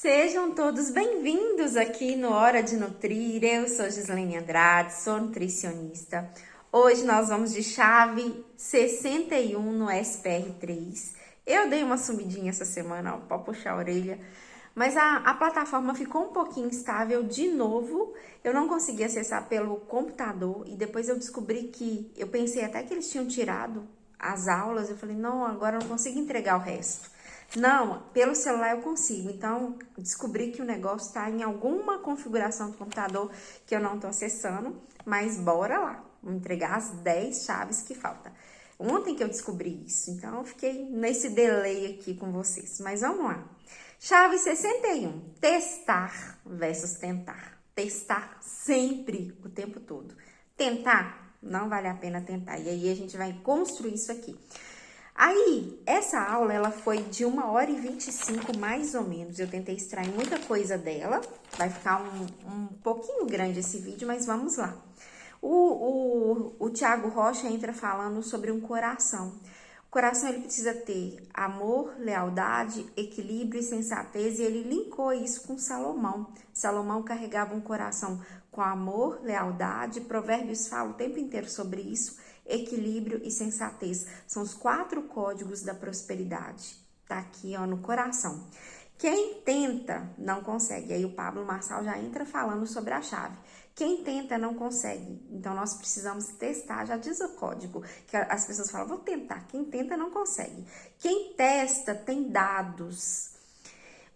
Sejam todos bem-vindos aqui no Hora de Nutrir. Eu sou Gislaine Andrade, sou nutricionista. Hoje nós vamos de chave 61 no SPR3. Eu dei uma sumidinha essa semana, ó, pode puxar a orelha, mas a plataforma ficou um pouquinho instável de novo. Eu não consegui acessar pelo computador e depois eu descobri eu pensei até que eles tinham tirado as aulas. Eu falei, não, agora eu não consigo entregar o resto. Não, pelo celular eu consigo. Então, descobri que o negócio está em alguma configuração do computador que eu não estou acessando, mas bora lá. Vou entregar as 10 chaves que faltam. Ontem que eu descobri isso, então eu fiquei nesse delay aqui com vocês. Mas vamos lá. Chave 61, testar versus tentar. Testar sempre, o tempo todo. Tentar, não vale a pena tentar. E aí a gente vai construir isso aqui. Aí, essa aula, ela foi de 1h25, mais ou menos. Eu tentei extrair muita coisa dela. Vai ficar um pouquinho grande esse vídeo, mas vamos lá. O Thiago Rocha entra falando sobre um coração. O coração, ele precisa ter amor, lealdade, equilíbrio e sensatez. E ele linkou isso com Salomão. Salomão carregava um coração com amor, lealdade. Provérbios fala o tempo inteiro sobre isso. Equilíbrio e sensatez. São os 4 códigos da prosperidade. Tá aqui, ó, no coração. Quem tenta, não consegue. Aí o Pablo Marçal já entra falando sobre a chave. Quem tenta, não consegue. Então, nós precisamos testar. Já diz o código, que as pessoas falam, vou tentar. Quem tenta, não consegue. Quem testa, tem dados.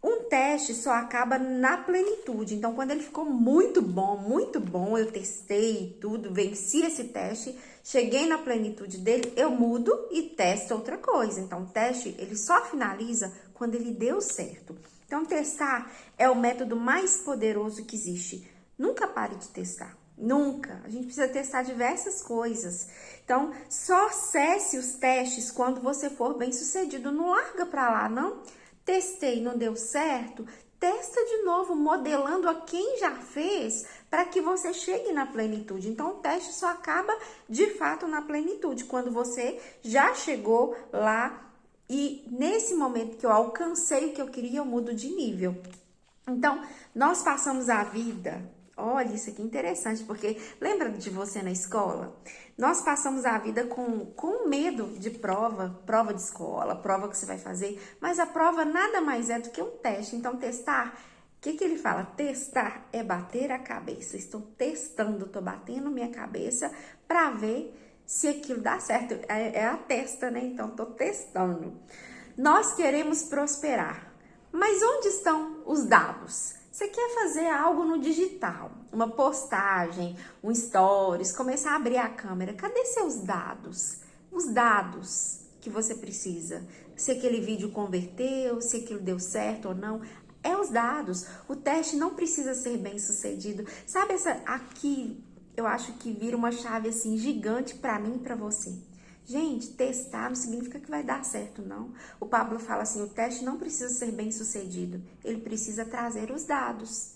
Um teste só acaba na plenitude. Então, quando ele ficou muito bom, eu testei tudo, venci esse teste, cheguei na plenitude dele, eu mudo e testo outra coisa. Então, o teste, ele só finaliza quando ele deu certo. Então, testar é o método mais poderoso que existe. Nunca pare de testar. Nunca. A gente precisa testar diversas coisas. Então, só cesse os testes quando você for bem sucedido. Não larga pra lá, não. Testei, não deu certo, testa de novo, modelando a quem já fez, para que você chegue na plenitude. Então, o teste só acaba, de fato, na plenitude, quando você já chegou lá e nesse momento que eu alcancei o que eu queria, eu mudo de nível. Então, nós passamos a vida... Olha, isso aqui é interessante, porque lembra de você na escola? Nós passamos a vida com medo de prova de escola, prova que você vai fazer, mas a prova nada mais é do que um teste. Então, testar, o que ele fala? Testar é bater a cabeça. Estou testando, estou batendo minha cabeça para ver se aquilo dá certo. É a testa, né? Então, estou testando. Nós queremos prosperar, mas onde estão os dados? Você quer fazer algo no digital, uma postagem, um stories, começar a abrir a câmera. Cadê seus dados? Os dados que você precisa. Se aquele vídeo converteu, se aquilo deu certo ou não. É os dados. O teste não precisa ser bem sucedido. Sabe, essa aqui eu acho que vira uma chave assim gigante para mim e para você. Gente, testar não significa que vai dar certo, não. O Pablo fala assim, o teste não precisa ser bem sucedido, ele precisa trazer os dados.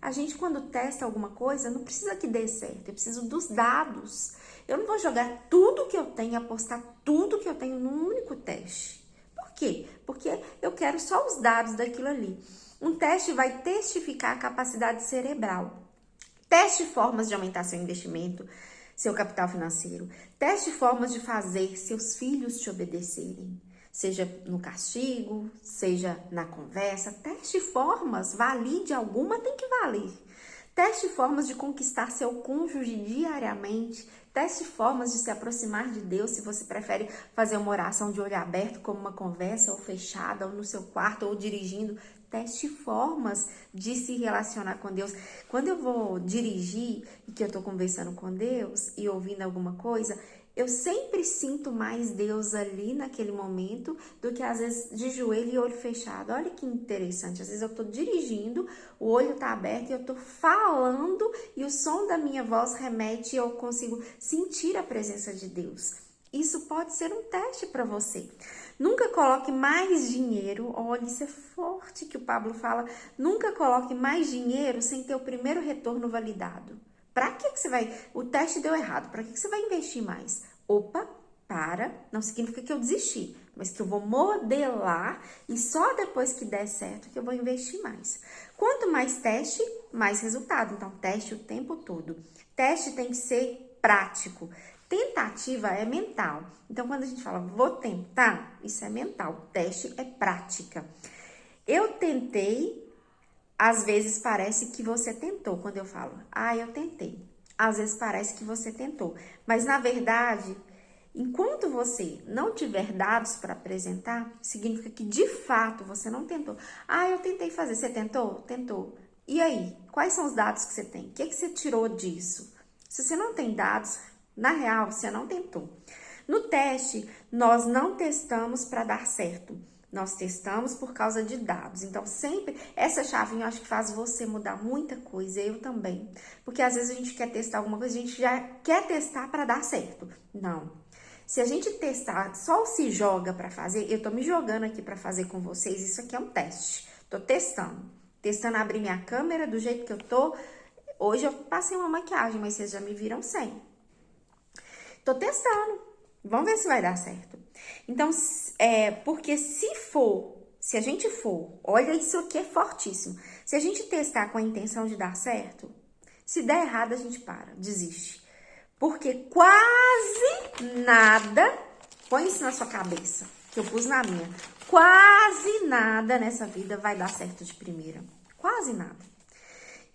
A gente, quando testa alguma coisa, não precisa que dê certo, eu preciso dos dados. Eu não vou jogar tudo que eu tenho, apostar tudo que eu tenho num único teste. Por quê? Porque eu quero só os dados daquilo ali. Um teste vai testificar a capacidade cerebral. Teste formas de aumentar seu investimento, seu capital financeiro. Teste formas de fazer seus filhos te obedecerem. Seja no castigo, seja na conversa. Teste formas, valide alguma, tem que valer. Teste formas de conquistar seu cônjuge diariamente. Teste formas de se aproximar de Deus, se você prefere fazer uma oração de olho aberto, como uma conversa, ou fechada, ou no seu quarto, ou dirigindo. Teste formas de se relacionar com Deus. Quando eu vou dirigir e que eu tô conversando com Deus e ouvindo alguma coisa, eu sempre sinto mais Deus ali naquele momento do que às vezes de joelho e olho fechado. Olha que interessante. Às vezes eu tô dirigindo, o olho tá aberto e eu tô falando e o som da minha voz remete e eu consigo sentir a presença de Deus. Isso pode ser um teste para você. Nunca coloque mais dinheiro. Olha, isso é forte que o Pablo fala. Nunca coloque mais dinheiro sem ter o primeiro retorno validado. Para que você vai... O teste deu errado. Para que você vai investir mais? Opa, para. Não significa que eu desisti. mas que eu vou modelar e só depois que der certo que eu vou investir mais. Quanto mais teste, mais resultado. Então, teste o tempo todo. Teste tem que ser prático. Tentativa é mental. Então, quando a gente fala vou tentar, isso é mental. Teste é prática. Eu tentei, às vezes parece que você tentou. Quando eu falo, eu tentei. Às vezes parece que você tentou. Mas, na verdade, enquanto você não tiver dados para apresentar, significa que, de fato, você não tentou. Eu tentei fazer. Você tentou? Tentou. E aí? Quais são os dados que você tem? O que você tirou disso? Se você não tem dados, na real, você não tentou. No teste, nós não testamos para dar certo. Nós testamos por causa de dados. Então, sempre, essa chavinha eu acho que faz você mudar muita coisa, eu também. Porque às vezes a gente quer testar alguma coisa, a gente já quer testar para dar certo. Não. Se a gente testar, só se joga para fazer, eu tô me jogando aqui para fazer com vocês, isso aqui é um teste. Tô testando. Testando abrir minha câmera do jeito que eu tô. Hoje eu passei uma maquiagem, mas vocês já me viram sem. Tô testando. Vamos ver se vai dar certo. Então, porque se a gente for, olha, isso aqui é fortíssimo. Se a gente testar com a intenção de dar certo, se der errado, a gente para, desiste. Porque quase nada, põe isso na sua cabeça, que eu pus na minha, quase nada nessa vida vai dar certo de primeira. Quase nada.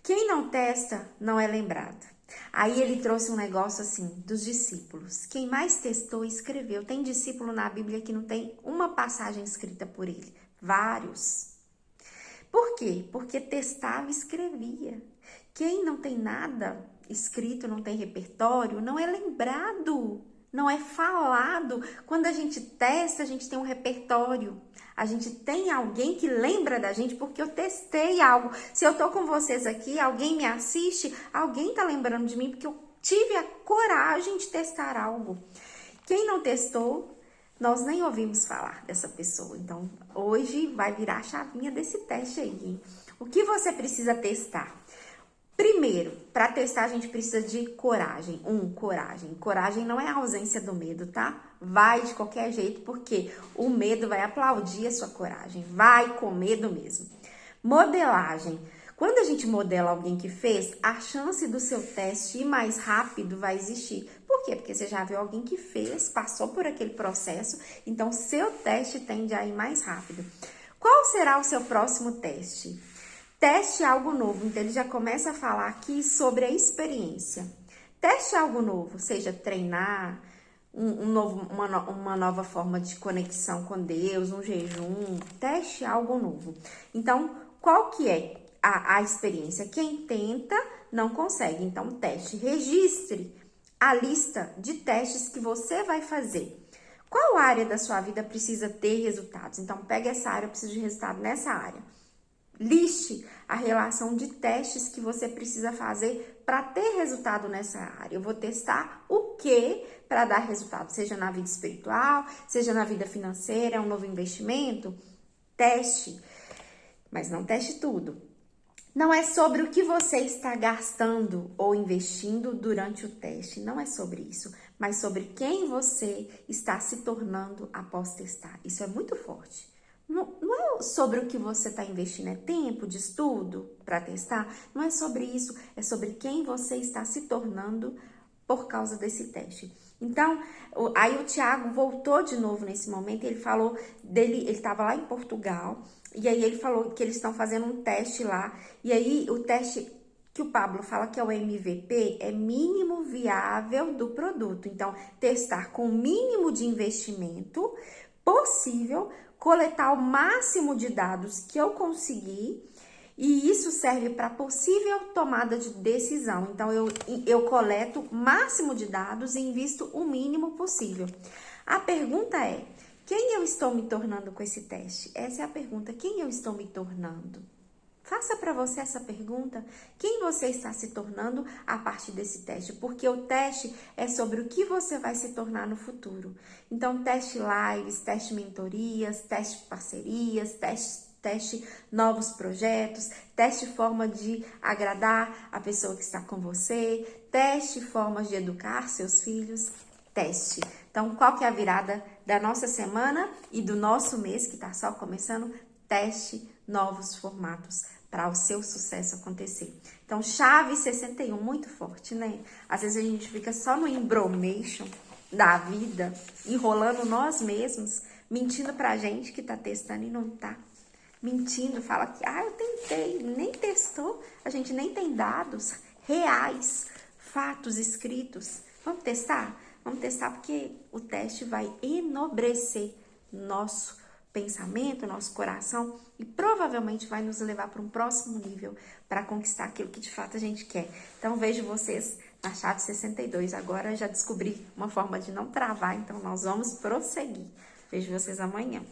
Quem não testa, não é lembrado. Aí ele trouxe um negócio assim, dos discípulos. Quem mais testou, escreveu. Tem discípulo na Bíblia que não tem uma passagem escrita por ele. Vários. Por quê? Porque testava e escrevia. Quem não tem nada escrito, não tem repertório, não é lembrado. Não é falado. Quando a gente testa, a gente tem um repertório. A gente tem alguém que lembra da gente porque eu testei algo. Se eu tô com vocês aqui, alguém me assiste, alguém tá lembrando de mim porque eu tive a coragem de testar algo. Quem não testou, nós nem ouvimos falar dessa pessoa. Então, hoje vai virar a chavinha desse teste aí, hein? O que você precisa testar? Primeiro, para testar a gente precisa de coragem. Coragem. Coragem não é a ausência do medo, tá? Vai de qualquer jeito, porque o medo vai aplaudir a sua coragem. Vai com medo mesmo. Modelagem. Quando a gente modela alguém que fez, a chance do seu teste ir mais rápido vai existir. Por quê? Porque você já viu alguém que fez, passou por aquele processo, então seu teste tende a ir mais rápido. Qual será o seu próximo teste? Teste algo novo, então ele já começa a falar aqui sobre a experiência. Teste algo novo, seja treinar, uma nova forma de conexão com Deus, um jejum. Teste algo novo. Então, qual que é a experiência? Quem tenta não consegue, então teste. Registre a lista de testes que você vai fazer. Qual área da sua vida precisa ter resultados? Então, pega essa área, eu preciso de resultado nessa área. Liste a relação de testes que você precisa fazer para ter resultado nessa área. Eu vou testar o que para dar resultado, seja na vida espiritual, seja na vida financeira, é um novo investimento. Teste, mas não teste tudo. Não é sobre o que você está gastando ou investindo durante o teste, não é sobre isso, mas sobre quem você está se tornando após testar. Isso é muito forte. Não é sobre o que você está investindo, é tempo de estudo para testar? Não é sobre isso, é sobre quem você está se tornando por causa desse teste. Então, aí o Tiago voltou de novo nesse momento, ele falou dele, ele estava lá em Portugal, e aí ele falou que eles estão fazendo um teste lá, e aí o teste que o Pablo fala que é o MVP, é mínimo viável do produto. Então, testar com o mínimo de investimento possível, coletar o máximo de dados que eu conseguir, e isso serve para possível tomada de decisão. Então, eu coleto o máximo de dados e invisto o mínimo possível. A pergunta é, quem eu estou me tornando com esse teste? Essa é a pergunta, quem eu estou me tornando? Faça para você essa pergunta, quem você está se tornando a partir desse teste? Porque o teste é sobre o que você vai se tornar no futuro. Então, teste lives, teste mentorias, teste parcerias, teste novos projetos, teste forma de agradar a pessoa que está com você, teste formas de educar seus filhos. teste. Então, qual que é a virada da nossa semana e do nosso mês, que está só começando? Teste novos formatos para o seu sucesso acontecer. Então, chave 61, muito forte, né? Às vezes a gente fica só no embromation da vida, enrolando nós mesmos, mentindo pra gente que tá testando e não tá. Mentindo, fala que, eu tentei, nem testou, a gente nem tem dados reais, fatos escritos. Vamos testar? Vamos testar porque o teste vai enobrecer nosso pensamento, nosso coração e provavelmente vai nos levar para um próximo nível para conquistar aquilo que de fato a gente quer. Então vejo vocês na chave 62. Agora já descobri uma forma de não travar, então nós vamos prosseguir. Vejo vocês amanhã.